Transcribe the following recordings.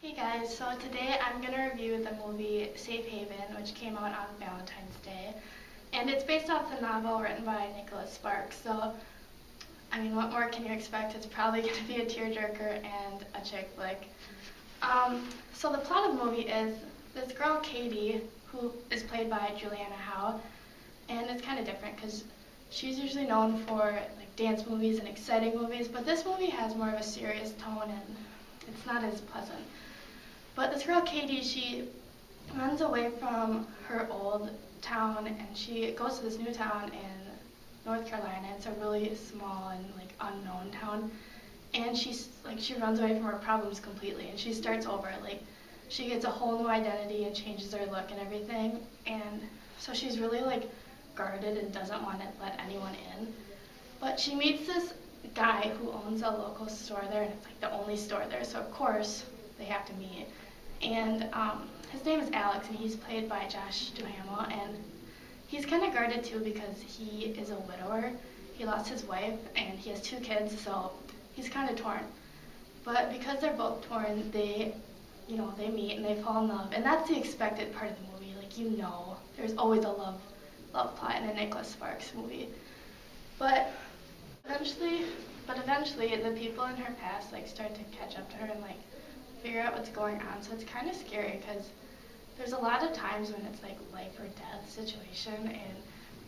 Hey guys, so today I'm going to review the movie Safe Haven, which came out on Valentine's Day. And it's based off the novel written by Nicholas Sparks, so I mean, what more can you expect? It's probably going to be a tearjerker and a chick flick. So the plot of the movie is this girl, Katie, who is played by Juliana Howe, and it's kind of different because she's usually known for like dance movies and exciting movies, but this movie has more of a serious tone and it's not as pleasant. But this girl, Katie, she runs away from her old town and she goes to this new town in North Carolina. It's a really small and like unknown town. And she runs away from her problems completely and she starts over. Like, she gets a whole new identity and changes her look and everything. And so she's really like guarded and doesn't want to let anyone in. But she meets this guy who owns a local store there, and it's like the only store there, so of course they have to meet. And his name is Alex, and he's played by Josh Duhamel, and he's kind of guarded too because he is a widower. He lost his wife, and he has 2 kids, so he's kind of torn. But because they're both torn, they meet and they fall in love, and that's the expected part of the movie. Like, there's always a love plot in a Nicholas Sparks movie. But eventually the people in her past start to catch up to her and figure out what's going on. So it's kind of scary because there's a lot of times when it's like life or death situation and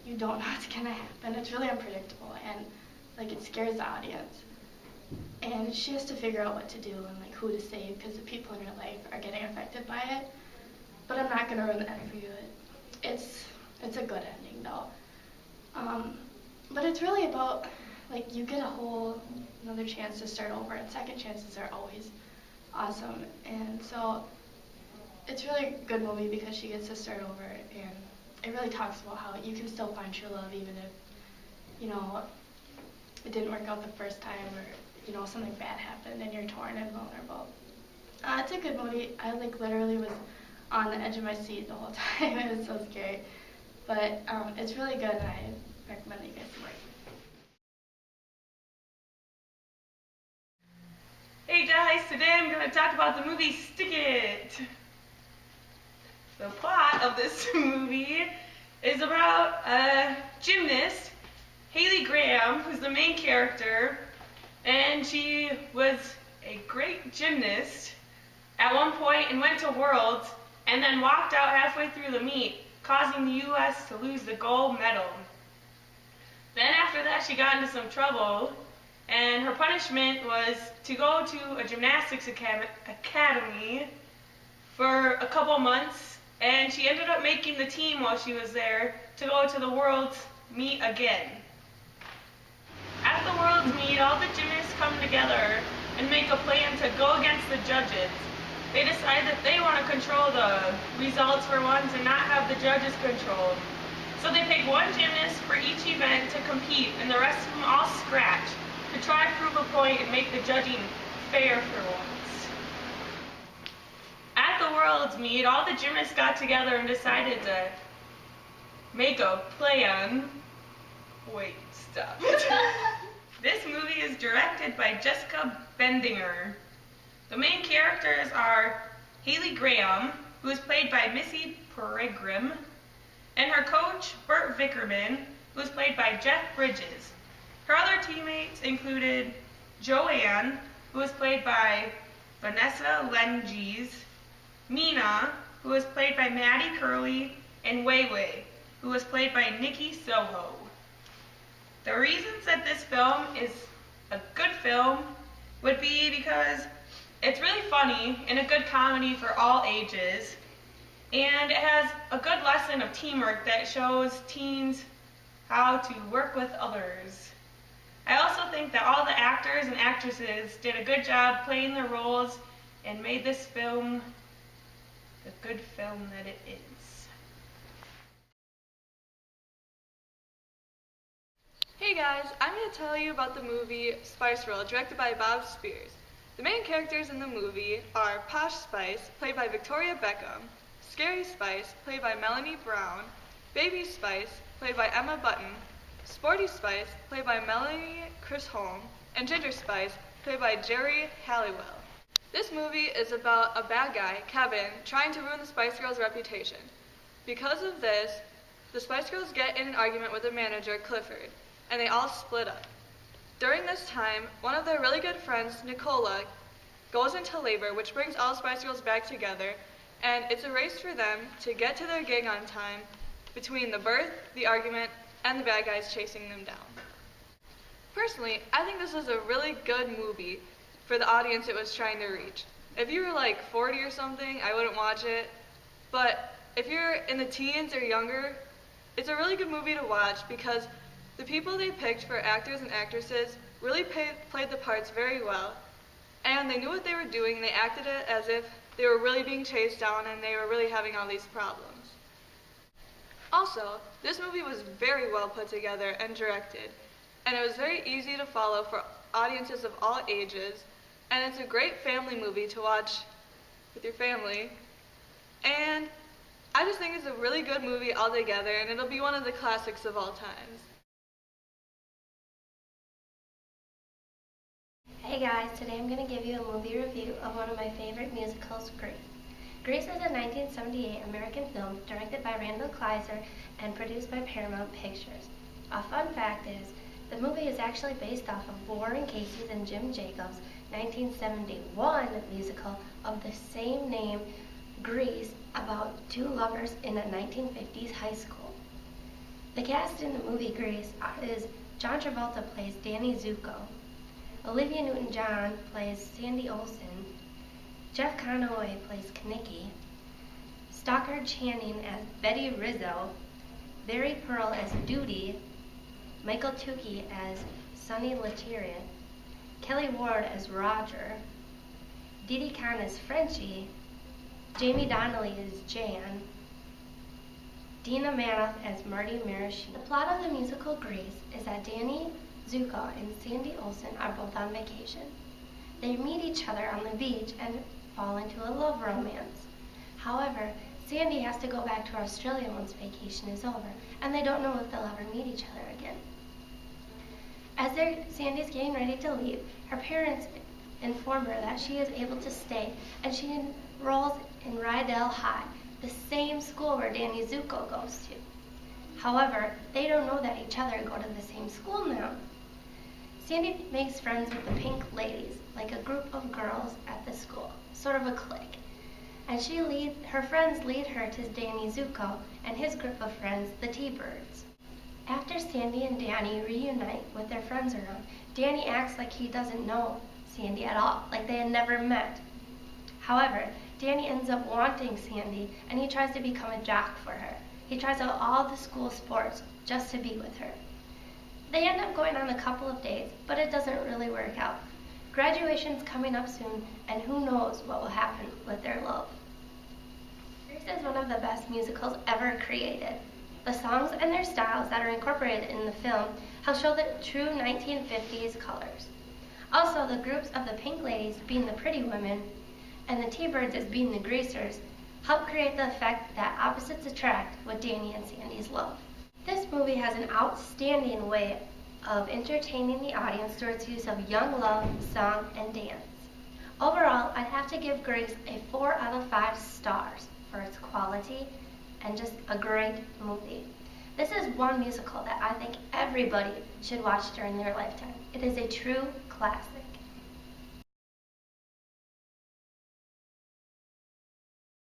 you don't know what's gonna happen. It's really unpredictable and it scares the audience. And she has to figure out what to do and who to save because the people in her life are getting affected by it. But I'm not gonna ruin the end for you. It's a good ending though. But it's really about you get another chance to start over, and second chances are always awesome. And so it's really a good movie because she gets to start over, and it really talks about how you can still find true love even if it didn't work out the first time, or something bad happened and you're torn and vulnerable. It's a good movie. I literally was on the edge of my seat the whole time. It was so scary, but it's really good, and I recommend that you guys see it. Hey guys, today I'm going to talk about the movie Stick It. The plot of this movie is about a gymnast, Haley Graham, who's the main character, and she was a great gymnast at one point and went to Worlds and then walked out halfway through the meet, causing the U.S. to lose the gold medal. Then after that she got into some trouble, and her punishment was to go to a gymnastics academy for a couple months, and she ended up making the team while she was there to go to the Worlds meet again. At the Worlds meet, all the gymnasts come together and make a plan to go against the judges. They decide that they want to control the results for once and not have the judges controlled. So they pick one gymnast for each event to compete, and the rest of them all scratch to try to prove a point and make the judging fair for once. At the Worlds meet, all the gymnasts got together and decided to make a plan. Wait, stop. This movie is directed by Jessica Bendinger. The main characters are Haley Graham, who is played by Missy Peregrine, and her coach, Bert Vickerman, who is played by Jeff Bridges. Her other teammates included Joanne, who was played by Vanessa Lenges, Mina, who was played by Maddie Curley, and Wei Wei, who was played by Nikki Soho. The reasons that this film is a good film would be because it's really funny and a good comedy for all ages, and it has a good lesson of teamwork that shows teens how to work with others. I also think that all the actors and actresses did a good job playing their roles and made this film the good film that it is. Hey guys, I'm going to tell you about the movie Spice World, directed by Bob Spears. The main characters in the movie are Posh Spice, played by Victoria Beckham, Scary Spice, played by Melanie Brown, Baby Spice, played by Emma Button, Sporty Spice, played by Melanie Chisholm, and Ginger Spice, played by Jerry Halliwell. This movie is about a bad guy, Kevin, trying to ruin the Spice Girls' reputation. Because of this, the Spice Girls get in an argument with their manager, Clifford, and they all split up. During this time, one of their really good friends, Nicola, goes into labor, which brings all Spice Girls back together, and it's a race for them to get to their gig on time between the birth, the argument, and the bad guys chasing them down. Personally, I think this is a really good movie for the audience it was trying to reach. If you were like 40 or something, I wouldn't watch it, but if you're in the teens or younger, it's a really good movie to watch because the people they picked for actors and actresses really played the parts very well, and they knew what they were doing. They acted it as if they were really being chased down and they were really having all these problems. Also, this movie was very well put together and directed, and it was very easy to follow for audiences of all ages, and it's a great family movie to watch with your family, and I just think it's a really good movie altogether, and it'll be one of the classics of all times. Hey guys, today I'm going to give you a movie review of one of my favorite musicals, Grease. Grease is a 1978 American film directed by Randall Kleiser and produced by Paramount Pictures. A fun fact is, the movie is actually based off of Warren Casey's and Jim Jacobs' 1971 musical of the same name, Grease, about two lovers in a 1950s high school. The cast in the movie Grease is John Travolta plays Danny Zuko, Olivia Newton-John plays Sandy Olsen, Jeff Conaway plays Knicky, Stockard Channing as Betty Rizzo, Barry Pearl as Duty, Michael Tukey as Sonny Lettieri, Kelly Ward as Roger, Didi Khan as Frenchie, Jamie Donnelly as Jan, Dina Manoff as Marty Maraschino. The plot of the musical Grease is that Danny Zuko and Sandy Olsen are both on vacation. They meet each other on the beach and fall into a love romance. However, Sandy has to go back to Australia once vacation is over, and they don't know if they'll ever meet each other again. As Sandy's getting ready to leave, her parents inform her that she is able to stay, and she enrolls in Rydell High, the same school where Danny Zuko goes to. However, they don't know that each other go to the same school now. Sandy makes friends with the Pink Ladies, like a group of girls at the school, sort of a clique. And her friends lead her to Danny Zuko and his group of friends, the T-Birds. After Sandy and Danny reunite with their friends around, Danny acts like he doesn't know Sandy at all, like they had never met. However, Danny ends up wanting Sandy, and he tries to become a jock for her. He tries out all the school sports just to be with her. They end up going on a couple of dates, but it doesn't really work out. Graduation's coming up soon, and who knows what will happen with their love. Grease is one of the best musicals ever created. The songs and their styles that are incorporated in the film help show the true 1950s colors. Also, the groups of the Pink Ladies being the pretty women and the T-Birds as being the greasers help create the effect that opposites attract with Danny and Sandy's love. This movie has an outstanding way of entertaining the audience through its use of young love, song, and dance. Overall, I'd have to give Grease a 4 out of 5 stars for its quality and just a great movie. This is one musical that I think everybody should watch during their lifetime. It is a true classic.